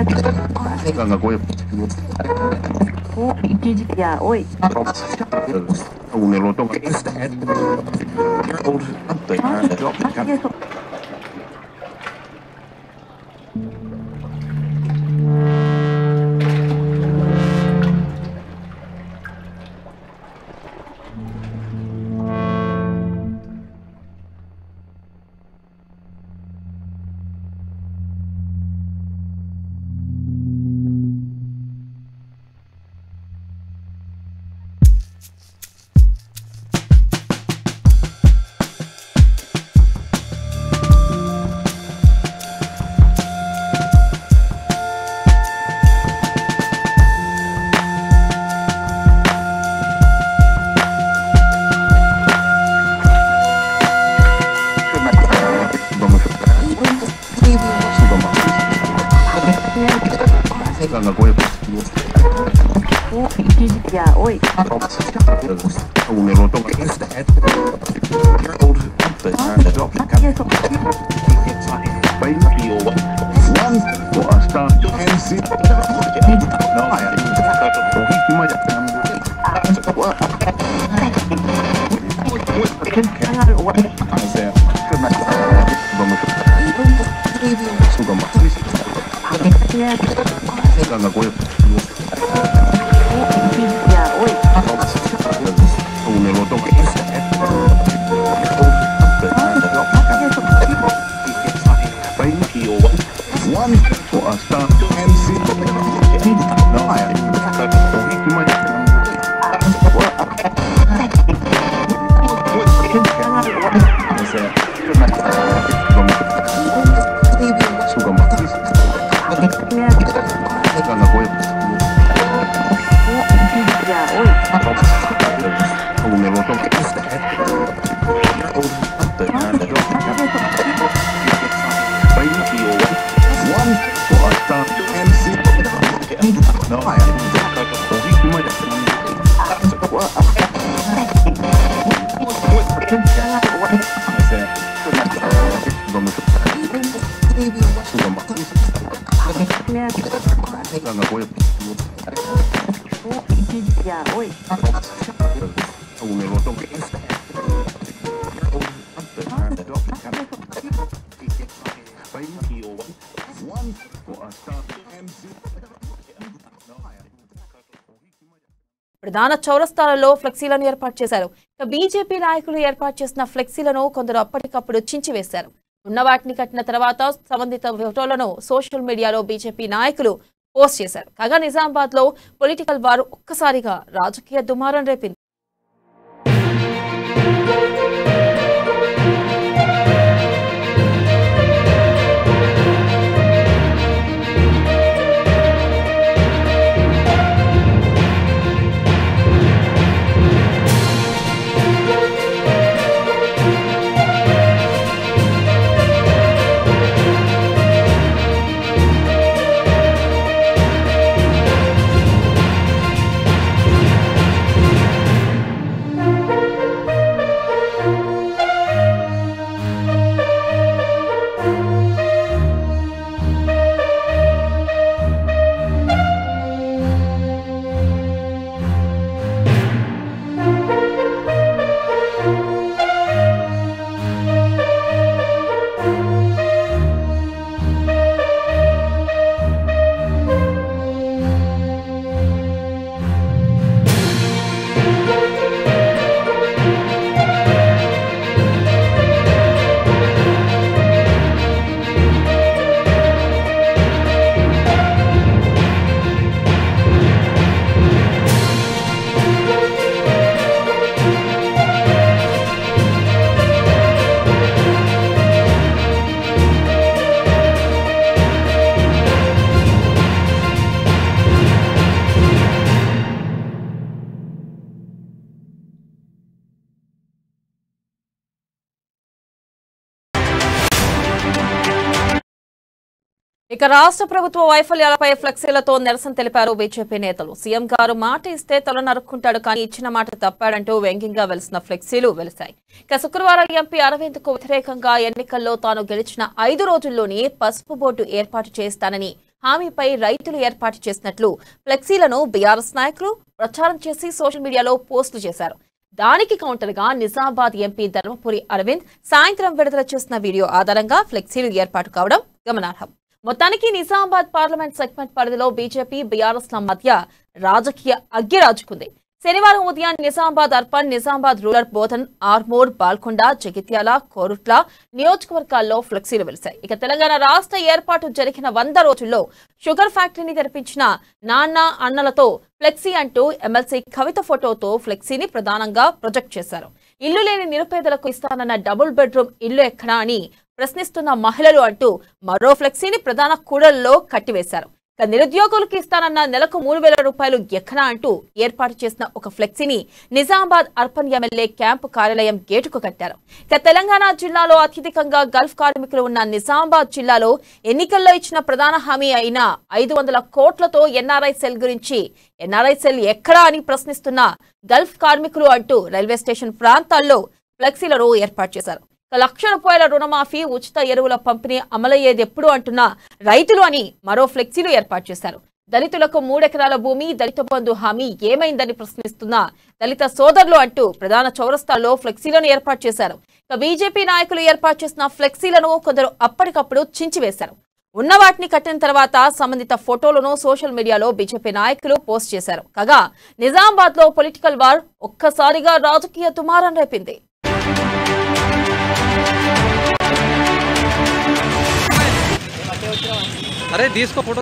Ganga Goy. Ya, oi. Un eloto. Ganga Goy. Ya, oi. Un eloto. Ganga Goy. Ya, oi. Un eloto. One for a star. Ya, oi. Un eloto. ప్రధాన చౌరస్తాలలో ఫ్లెక్సీలను ఏర్పాటు చేశారు. BJP నాయకులు ఏర్పాటు చేసిన ఫ్లెక్సీలను కొందరు అప్పటికప్పుడు చించివేశారు. ఉన్న వాటిని కట్టిన తర్వాత సంబంధిత ఫోటోలను సోషల్ మీడియాలో బీజేపీ నాయకులు పోస్ట్ చేశారు. కాగా నిజామాబాద్ లో పొలిటికల్ వారు ఒక్కసారిగా రాజకీయ దుమారం రేపింది. ఇక రాష్ట్ర ప్రభుత్వ వైఫల్యాలపై ఫ్లెక్సీలతో నిరసన తెలిపారు బీజేపీ నేతలు. సీఎం గారు మాట ఇస్తే తల నరుక్కుంటాడు, కానీ ఇచ్చిన మాట తప్పాడంటూ వ్యంగ్యంగా వెలిసిన ఫ్లెక్సీలు వెలిశాయి. ఇక శుక్రవారం ఎంపీ అరవింద్కు వ్యతిరేకంగా ఎన్నికల్లో తాను గెలిచిన 5 రోజుల్లోనే పసుపు బోర్డు ఏర్పాటు చేస్తానని హామీపై రైతులు ఏర్పాటు చేసినట్లు ఫ్లెక్సీలను బీఆర్ఎస్ నాయకులు ప్రచారం చేసి సోషల్ మీడియాలో పోస్టులు చేశారు. దానికి కౌంటర్గా నిజామాబాద్ ఎంపీ ధర్మపురి అరవింద్ సాయంత్రం విడుదల చేసిన వీడియో ఆధారంగా ఫ్లెక్సీలు ఏర్పాటు కావడం గమనార్హం. మొత్తానికి నిజామాబాద్ పార్లమెంట్ సెగ్మెంట్ పరిధిలో బీజేపీ బీఆర్ఎస్ల మధ్య రాజకీయ అగ్గి రాజుకుంది. శనివారం ఉదయం నిజామాబాద్ అర్బన్, నిజామాబాద్ రూరల్, బోధన్, ఆర్మూర్, బాల్కొండ, జగిత్యాల, కోరుట్ల నియోజకవర్గాల్లో ఫ్లెక్సీలు వెలిశాయి. ఇక తెలంగాణ రాష్ట్ర ఏర్పాటు జరిగిన 100 రోజుల్లో షుగర్ ఫ్యాక్టరీని తెరిపించిన నాన్న అన్నలతో ఫ్లెక్సీ అంటూ ఎమ్మెల్సీ కవిత ఫోటోతో ఫ్లెక్సీని ప్రధానంగా ప్రొజెక్ట్ చేశారు. ఇల్లు లేని నిరుపేదలకు ఇస్తానన్న డబుల్ బెడ్రూమ్ ఇల్లు ఎక్కడా అని ప్రశ్నిస్తున్న మహిళలు అంటూ మరో ఫ్లెక్సీని ప్రధాన కూడల్లో కట్టివేశారు. నిరుద్యోగులకు ఇస్తానన్న నెలకు 3,000 రూపాయలు ఎక్కడా అంటూ ఏర్పాటు చేసిన ఒక ఫ్లెక్సీని నిజామాబాద్ అర్బన్ ఎమ్మెల్యే క్యాంపు కార్యాలయం గేటుకు కట్టారు. ఇక తెలంగాణ జిల్లాలో అత్యధికంగా గల్ఫ్ కార్మికులు ఉన్న నిజామాబాద్ జిల్లాలో ఎన్నికల్లో ఇచ్చిన ప్రధాన హామీ అయిన 500 కోట్లతో ఎన్ఆర్ఐ సెల్ గురించి ఎన్ఆర్ఐ సెల్ ఎక్కడా అని ప్రశ్నిస్తున్న గల్ఫ్ కార్మికులు అంటూ రైల్వే స్టేషన్ ప్రాంతాల్లో ఫ్లెక్సీలను ఏర్పాటు చేశారు. 1,00,000 రూపాయల రుణమాఫీ, ఉచిత ఎరువుల పంపిణీ అమలయ్యేది ఎప్పుడు అంటున్న రైతులు అని మరో ఫ్లెక్సీలు ఏర్పాటు చేశారు. దళితులకు 3 ఎకరాల భూమి, దళిత బంధు హామీ ఏమైందని ప్రశ్నిస్తున్న దళిత సోదరులు అంటూ ప్రధాన చౌరస్తాల్లో ఫ్లెక్సీలను ఏర్పాటు చేశారు. ఇక బీజేపీ నాయకులు ఏర్పాటు చేసిన ఫ్లెక్సీలను కొందరు అప్పటికప్పుడు చించివేశారు. ఉన్న వాటిని కట్టిన తర్వాత సంబంధిత ఫోటోలను సోషల్ మీడియాలో బీజేపీ నాయకులు పోస్ట్ చేశారు. కాగా నిజామాబాద్ లో పొలిటికల్ వార్ ఒక్కసారిగా రాజకీయ దుమారం రేపింది. अरे फोटो